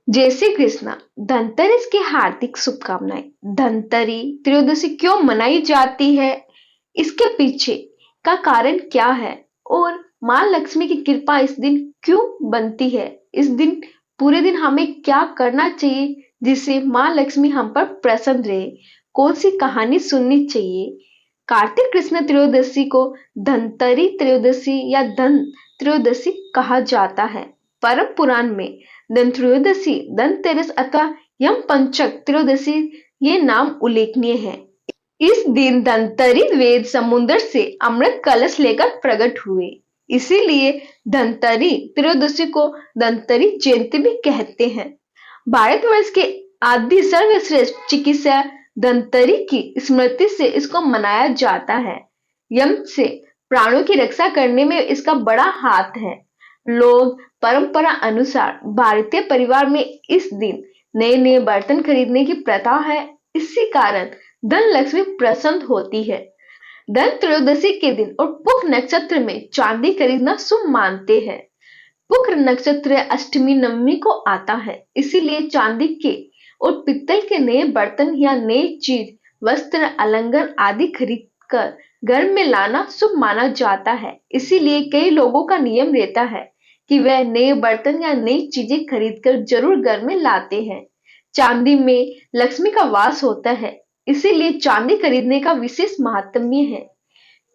जय श्री कृष्णा। धनतेरस की हार्दिक शुभकामनाएं। धनतेरी त्रयोदशी क्यों मनाई जाती है, इसके पीछे का कारण क्या है और माँ लक्ष्मी की कृपा इस दिन क्यों बनती है। इस दिन पूरे दिन हमें क्या करना चाहिए जिससे माँ लक्ष्मी हम पर प्रसन्न रहे। कौन सी कहानी सुननी चाहिए। कार्तिक कृष्ण त्रयोदशी को धनतेरी त्रयोदशी या धन त्रयोदशी कहा जाता है। परम पुराण में धन त्रयोदशी, धनतेरस अथवा यम पंचक त्रयोदशी ये नाम उल्लेखनीय है। इस दिन धनतेरी वेद समुद्र से अमृत कलश लेकर प्रकट हुए, इसीलिए धनतेरी त्रयोदशी को धनतेरी जयंती भी कहते हैं। भारतवर्ष के आदि सर्वश्रेष्ठ चिकित्सा धनतेरी की स्मृति से इसको मनाया जाता है। यम से प्राणों की रक्षा करने में इसका बड़ा हाथ है। लोग परंपरा अनुसार भारतीय परिवार में इस दिन नए नए बर्तन खरीदने की प्रथा है। इसी कारण धन लक्ष्मी प्रसन्न होती है। धन त्रयोदशी के दिन और पुख नक्षत्र में चांदी खरीदना शुभ मानते हैं। पुख नक्षत्र अष्टमी नवमी को आता है, इसीलिए चांदी के और पित्तल के नए बर्तन या नई चीज, वस्त्र, अलंकरण आदि खरीद कर घर में लाना शुभ माना जाता है। इसीलिए कई लोगों का नियम रहता है कि वह नए बर्तन या नई चीजें खरीदकर जरूर घर में लाते हैं। चांदी में लक्ष्मी का वास होता है, इसीलिए चांदी खरीदने का विशेष महात्म्य है।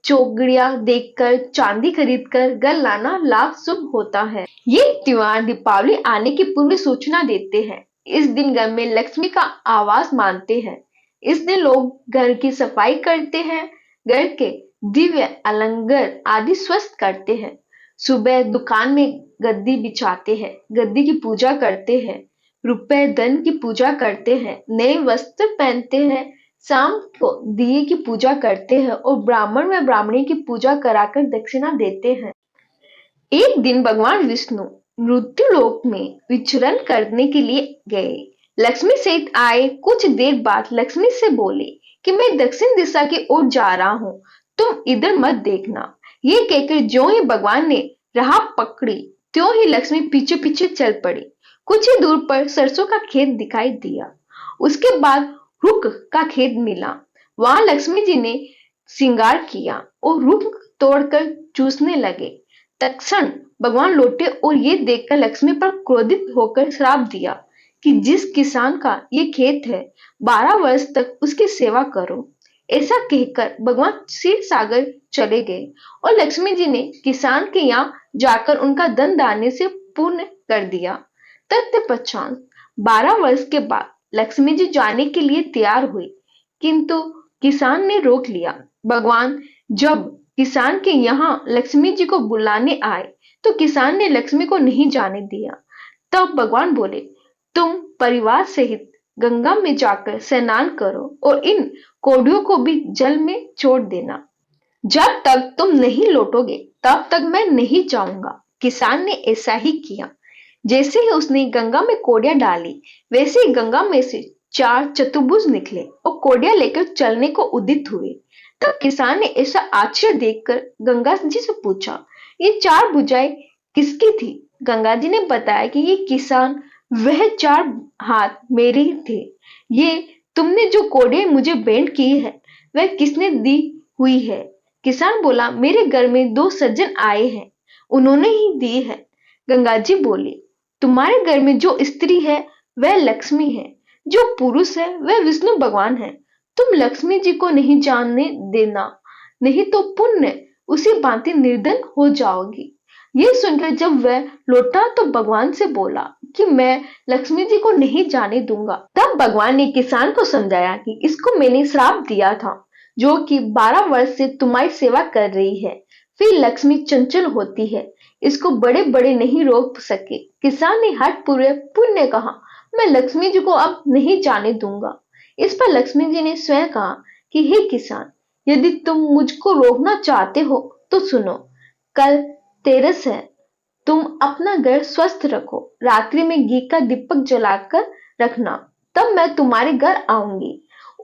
चौगड़िया देखकर चांदी खरीदकर घर लाना लाभ शुभ होता है। ये त्योहार दीपावली आने की पूर्व सूचना देते हैं। इस दिन घर में लक्ष्मी का आवास मानते हैं। इस दिन लोग घर की सफाई करते हैं, घर के दिव्य अलंकार आदि स्वस्थ करते हैं। सुबह दुकान में गद्दी बिछाते हैं, गद्दी की पूजा करते हैं, रुपए धन की पूजा करते हैं, नए वस्त्र पहनते हैं, शाम को दिए की पूजा करते हैं और ब्राह्मण व ब्राह्मणी की पूजा कराकर दक्षिणा देते हैं। एक दिन भगवान विष्णु मृत्यु लोक में विचरण करने के लिए गए। लक्ष्मी सहित आए। कुछ देर बाद लक्ष्मी से बोले कि मैं दक्षिण दिशा की ओर जा रहा हूँ, तुम इधर मत देखना। ये कहकर ज्यों ही भगवान ने राह पकड़ी, त्यों ही लक्ष्मी पीछे पीछे चल पड़ी। कुछ ही दूर पर सरसों का खेत दिखाई दिया। उसके बाद रुख का खेत मिला। वहां लक्ष्मी जी ने श्रृंगार किया और रुख तोड़कर चूसने लगे। तत्क्षण भगवान लौटे और ये देखकर लक्ष्मी पर क्रोधित होकर श्राप दिया कि जिस किसान का ये खेत है, 12 वर्ष तक उसकी सेवा करो। ऐसा कहकर भगवान क्षीर सागर चले गए और लक्ष्मी जी ने किसान के यहाँ जाकर उनका धन दाने से पूर्ण कर दिया। तत्पश्चात 12 वर्ष के बाद लक्ष्मी जी जाने के लिए तैयार हुई, किंतु किसान ने रोक लिया। भगवान जब किसान के यहाँ लक्ष्मी जी को बुलाने आए तो किसान ने लक्ष्मी को नहीं जाने दिया। तब भगवान बोले, तुम परिवार सहित गंगा में जाकर स्नान करो और इन कौड़ियों को भी जल में छोड़ देना। जब तक तुम नहीं लौटोगे तब तक मैं नहीं जाऊंगा। किसान ने ऐसा ही किया। जैसे ही उसने गंगा में कौड़ियां डाली, वैसे ही गंगा में से 4 चतुर्भुज निकले और कौड़ियां लेकर चलने को उदित हुए। तब किसान ने ऐसा आश्चर्य देखकर गंगा जी से पूछा, ये 4 भुजाएं किसकी थी। गंगा जी ने बताया कि ये किसान, वह 4 हाथ मेरे ही थे। ये तुमने जो कौड़ियां मुझे भेंट की है, वह किसने दी हुई है। किसान बोला, मेरे घर में 2 सज्जन आए हैं, उन्होंने ही दी है। गंगा जी बोली, तुम्हारे घर में जो स्त्री है वह लक्ष्मी है, जो पुरुष है वह विष्णु भगवान है। तुम लक्ष्मी जी को नहीं जानने देना, नहीं तो पुण्य उसी भांति निर्धन हो जाओगी। ये सुनकर जब वह लौटा तो भगवान से बोला कि मैं लक्ष्मी जी को नहीं जाने दूंगा। तब भगवान ने किसान को समझाया कि इसको मैंने श्राप दिया था, जो कि 12 वर्ष से तुम्हारी सेवा कर रही है। फिर लक्ष्मी चंचल होती है, इसको बड़े बड़े नहीं रोक सके। किसान ने हठ पूरे पुण्य कहा, मैं लक्ष्मी जी को अब नहीं जाने दूंगा। इस पर लक्ष्मी जी ने स्वयं कहा कि हे किसान, यदि तुम मुझको रोकना चाहते हो तो सुनो, कल तेरस है, तुम अपना घर स्वस्थ रखो, रात्रि में घी का दीपक जलाकर रखना, तब मैं तुम्हारे घर आऊंगी।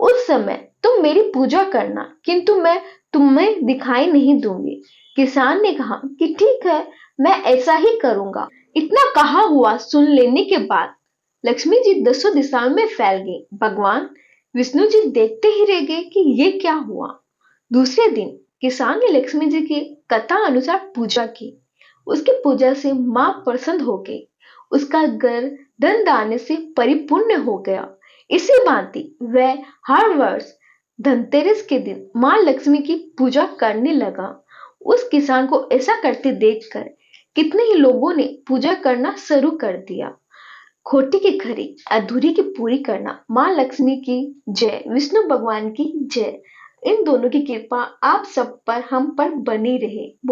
उस समय तुम मेरी पूजा करना, किंतु मैं तुम्हें दिखाई नहीं दूंगी। किसान ने कहा कि ठीक है, मैं ऐसा ही करूंगा। इतना कहा हुआ सुन लेने के बाद लक्ष्मी जी दसों दिशाओं में फैल गई। भगवान विष्णु जी देखते ही रह गए कि ये क्या हुआ। दूसरे दिन किसान ने लक्ष्मी जी की कथा अनुसार पूजा की। उसकी पूजा से मां प्रसन्न हो गई। उसका घर धन दाने से परिपूर्ण हो गया। इसी भांति वह हर वर्ष धनतेरस के दिन मां लक्ष्मी की पूजा करने लगा। उस किसान को ऐसा करते देखकर कितने ही लोगों ने पूजा करना शुरू कर दिया। खोटी की खरी, अधूरी की पूरी करना। मां लक्ष्मी की जय, विष्णु भगवान की जय। इन दोनों की कृपा आप सब पर, हम पर बनी रहे।